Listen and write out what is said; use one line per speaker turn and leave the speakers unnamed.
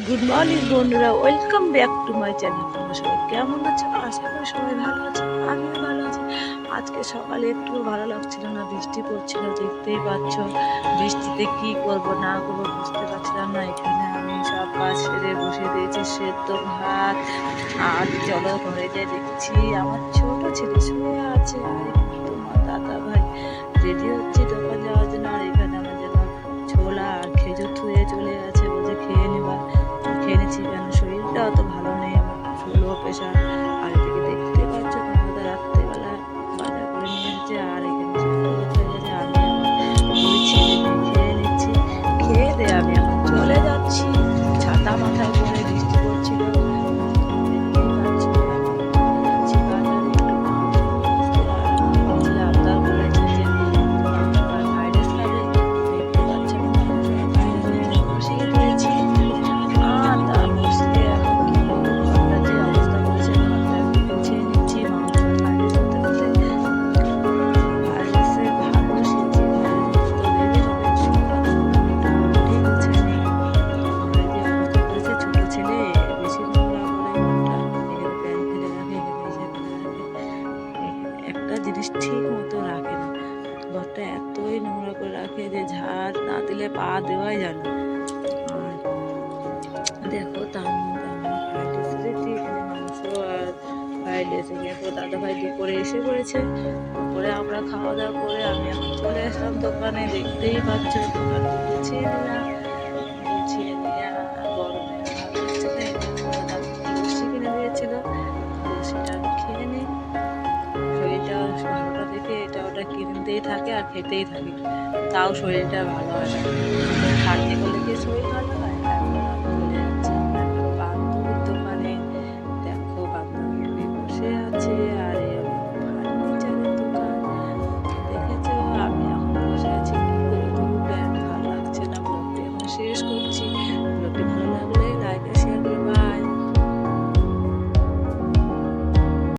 Good morning বন্ধুরা, welcome back to my channel. তোমরা সবাই কেমন আছো? আশা করি সবাই ভালো আছে, আমিও ভালো আছি। আজকে সকালে একটু ভালো লাগছিল না, বৃষ্টি পড়ছিল, দেখতেই পাচ্ছ। বৃষ্টিতে কি করব না করব বুঝতে পারছিলাম না। এখানে আমি সব কাজ সেরে বসে দিয়েছি, সেদ্ধ ভাত। আর চলো ঘরে যাই, দেখছি আমার ছোট ছেলে শুয়ে আছে, আর এখানে তোমার দাদা ভাই রেডি হচ্ছে দোকান যাওয়ার জন্য। আর এখানে আমার জন্য ছোলা আর খেজুর থুয়ে চলে গেছে, বলছে খেয়ে নেবা। খেয়ে নিচ্ছি, কেন শরীরটা অত ভালো নেই, আমার লো প্রেশার। আর এদিকে দেখতে পাচ্ছ দাদা রাত্রেবেলা বাজার করে নিয়ে এসেছে, আর এখানে সেদ্ধ ভাত হয়ে গেছে। আমি আমার দুই ছেলে মেয়ে খেয়ে নিচ্ছি। খেয়ে দিয়ে আমি এখন চলে যাচ্ছি, ছাতা মাথায় করে, বৃষ্টি পড়ছিল। দেখতেই পাচ্ছ এখন চলে যাচ্ছি বাজারে একটু মাংস কিনতে। আর আমার ছেলে আবদার করেছে যে মাংস আর ফ্রাইড রাইস খাবে। দেখতে পাচ্ছ আমি মাংস আর ফ্রাইড রাইস এখানে বসিয়ে দিয়েছি। বসিয়ে এখন কি করবো, ঘরটা যে অবস্থা করেছে, ঘরটা একটু গুছিয়ে নিচ্ছি। মাংস আর ফ্রাইড রাইস হতে হতে ফ্রাইড রাইসে ভাত বসিয়েছি, ফ্রাইড রাইস তো দেরি হবে, মোটামুটি গুছিয়ে নিই। ঘরে যে অবস্থা করেছে, ছোট ছেলে বেশি নোংরা করে ঘরটা, এখানে প্যান ফেলে রাখে, এখানে এসে ফেলে রাখে, একটা জিনিস ঠিক মতো রাখে না। ঘরটা এতই নোংরা করে রাখে যে ঝাড় না দিলে পা দেওয়াই যায় না। আর দেখো তার মধ্যে আমি ফ্রাইড রাইস রেডি, এখানে মাংস আর ফ্রাইড রাইস। এরপর দাদা ভাই দুপুরে এসে পড়েছে, দুপুরে আমরা খাওয়া দাওয়া করে আমি এখন চলে আসলাম দোকানে। দেখতেই পাচ্ছ দোকানটা গুছিয়ে নিলাম, গুছিয়ে নিয়ে গরমে ভালো হচ্ছে না, দাদা লস্যি কিনে দিয়েছিল, লস্যিটা আমি খেয়ে নিই। শরীরটা ভালোটা দেখে এটা ওটা কিনতেই থাকে আর খেতেই থাকে, তাও শরীরটা ভালো হয় না। খাটনি করলে কি শরীর ভালো